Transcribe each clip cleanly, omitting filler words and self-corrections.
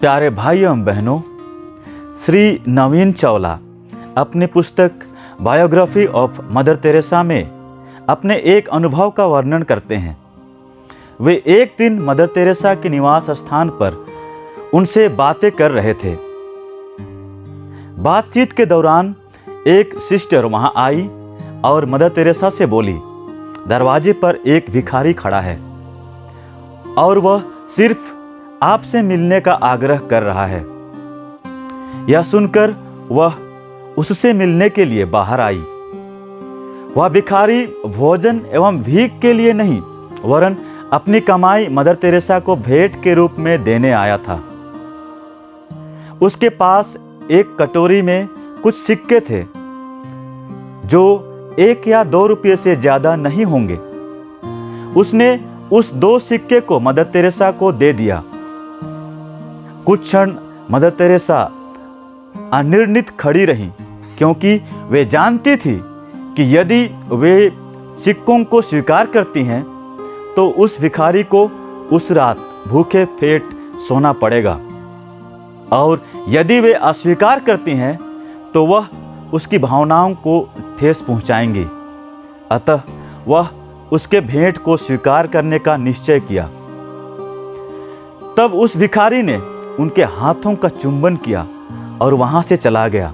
प्यारे भाई एवं बहनों, श्री नवीन चावला अपनी पुस्तक बायोग्राफी ऑफ मदर तेरेसा में अपने एक अनुभव का वर्णन करते हैं। वे एक दिन मदर तेरेसा के निवास स्थान पर उनसे बातें कर रहे थे। बातचीत के दौरान एक सिस्टर वहां आई और मदर तेरेसा से बोली, दरवाजे पर एक भिखारी खड़ा है और वह सिर्फ आपसे मिलने का आग्रह कर रहा है। यह सुनकर वह उससे मिलने के लिए बाहर आई। वह भिखारी भोजन एवं भीख के लिए नहीं वरन अपनी कमाई मदर तेरेसा को भेंट के रूप में देने आया था। उसके पास एक कटोरी में कुछ सिक्के थे जो 1 या 2 रुपये से ज्यादा नहीं होंगे। उसने उस 2 सिक्के को मदर तेरेसा को दे दिया। कुछ क्षण मदर तेरेसा अनिर्णित खड़ी रहीं, क्योंकि वे जानती थी कि यदि वे सिक्कों को स्वीकार करती हैं तो उस भिखारी को उस रात भूखे पेट सोना पड़ेगा, और यदि वे अस्वीकार करती हैं तो वह उसकी भावनाओं को ठेस पहुंचाएंगी। अतः वह उसके भेंट को स्वीकार करने का निश्चय किया। तब उस भिखारी ने उनके हाथों का चुंबन किया और वहां से चला गया।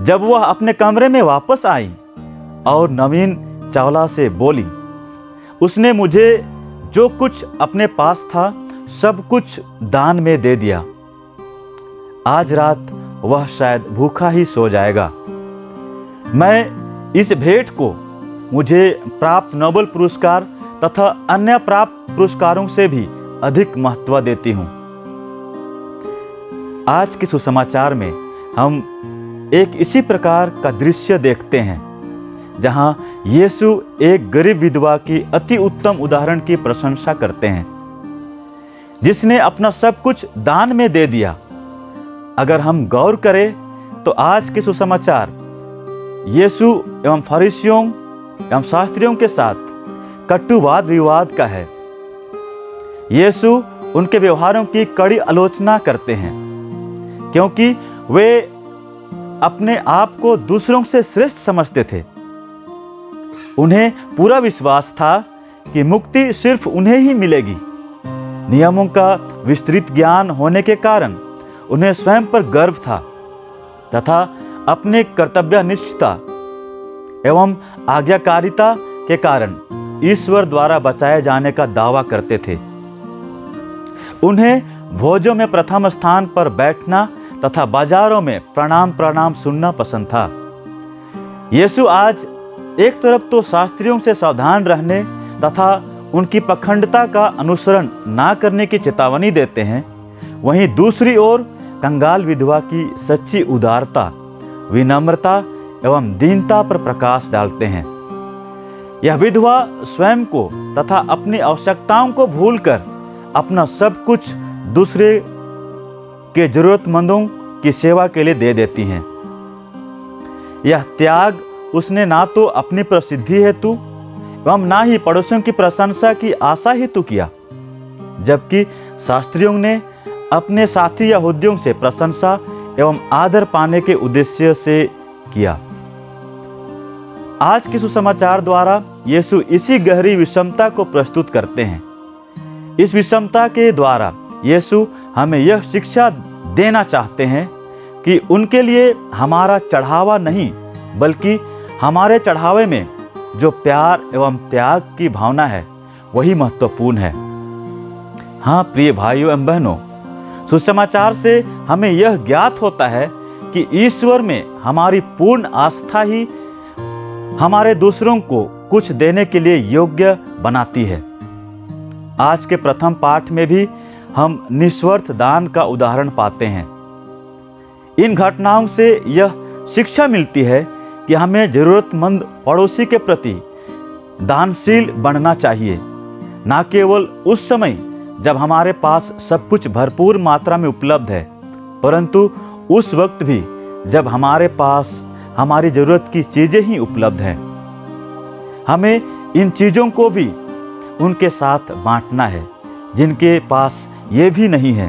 जब वह अपने कमरे में वापस आई और नवीन चावला से बोली, उसने मुझे जो कुछ अपने पास था सब कुछ दान में दे दिया। आज रात वह शायद भूखा ही सो जाएगा। मैं इस भेंट को मुझे प्राप्त नोबेल पुरस्कार तथा अन्य प्राप्त पुरस्कारों से भी अधिक महत्व देती हूँ। आज के सुसमाचार में हम एक इसी प्रकार का दृश्य देखते हैं, जहाँ यीशु एक गरीब विधवा की अति उत्तम उदाहरण की प्रशंसा करते हैं, जिसने अपना सब कुछ दान में दे दिया। अगर हम गौर करें तो आज के सुसमाचार यीशु एवं फरीसियों एवं शास्त्रियों के साथ कटु वाद विवाद का है। यीशु उनके व्यवहारों की कड़ी आलोचना करते हैं, क्योंकि वे अपने आप को दूसरों से श्रेष्ठ समझते थे। उन्हें पूरा विश्वास था कि मुक्ति सिर्फ उन्हें ही मिलेगी। नियमों का विस्तृत ज्ञान होने के कारण उन्हें स्वयं पर गर्व था तथा अपने कर्तव्यनिष्ठता एवं आज्ञाकारिता के कारण ईश्वर द्वारा बचाए जाने का दावा करते थे। उन्हें भोजों में प्रथम स्थान पर बैठना तथा बाजारों में प्रणाम सुनना पसंद था। यीशु आज एक तरफ तो शास्त्रियों से सावधान रहने तथा उनकी पखंडता का अनुसरण ना करने की चेतावनी देते हैं, वहीं दूसरी ओर कंगाल विधवा की सच्ची उदारता, विनम्रता एवं दीनता पर प्रकाश डालते हैं। यह विधवा स्वयं को तथा अपनी आवश्यकताओं को भूलकर अपना सब कुछ दूसरे के जरूरतमंदों की सेवा के लिए दे देती हैं। यह त्याग उसने ना तो अपनी प्रसिद्धि हेतु एवं ना ही पड़ोसियों की प्रशंसा की आशा हेतु किया, जबकि शास्त्रियों ने अपने साथी यहूदियों से प्रशंसा एवं आदर पाने के उद्देश्य से किया। आज के सुसमाचार द्वारा यीशु इसी गहरी विषमता को प्रस्तुत करते हैं। इस विषमता के द्वारा यीशु हमें यह शिक्षा देना चाहते हैं कि उनके लिए हमारा चढ़ावा नहीं, बल्कि हमारे चढ़ावे में जो प्यार एवं त्याग की भावना है वही महत्वपूर्ण है। हाँ प्रिय भाइयों एवं बहनों, सुसमाचार से हमें यह ज्ञात होता है कि ईश्वर में हमारी पूर्ण आस्था ही हमारे दूसरों को कुछ देने के लिए योग्य बनाती है। आज के प्रथम पाठ में भी हम निस्वार्थ दान का उदाहरण पाते हैं। इन घटनाओं से यह शिक्षा मिलती है कि हमें जरूरतमंद पड़ोसी के प्रति दानशील बनना चाहिए, न केवल उस समय जब हमारे पास सब कुछ भरपूर मात्रा में उपलब्ध है, परंतु उस वक्त भी जब हमारे पास हमारी जरूरत की चीजें ही उपलब्ध हैं। हमें इन चीजों को भी उनके साथ बांटना है जिनके पास ये भी नहीं है।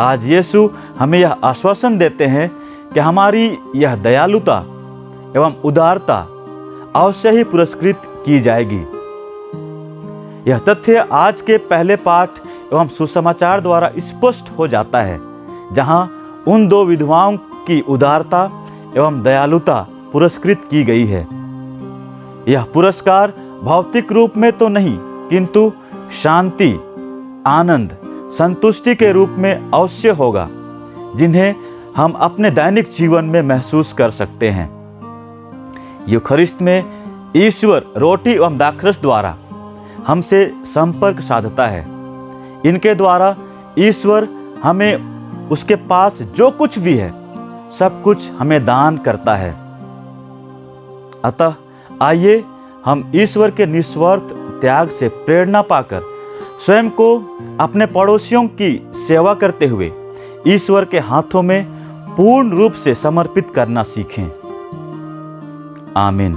आज यीशु हमें यह आश्वासन देते हैं कि हमारी यह दयालुता एवं उदारता अवश्य ही पुरस्कृत की जाएगी। यह तथ्य आज के पहले पाठ एवं सुसमाचार द्वारा स्पष्ट हो जाता है, जहां उन दो विधवाओं की उदारता एवं दयालुता पुरस्कृत की गई है। यह पुरस्कार भौतिक रूप में तो नहीं, किंतु शांति, आनंद, संतुष्टि के रूप में अवश्य होगा, जिन्हें हम अपने दैनिक जीवन में महसूस कर सकते हैं। यूखरिस्त में ईश्वर रोटी एवं दाखरस द्वारा हमसे संपर्क साधता है। इनके द्वारा ईश्वर हमें उसके पास जो कुछ भी है सब कुछ हमें दान करता है। अतः आइए हम ईश्वर के निस्वार्थ त्याग से प्रेरणा पाकर स्वयं को अपने पड़ोसियों की सेवा करते हुए ईश्वर के हाथों में पूर्ण रूप से समर्पित करना सीखें। आमीन।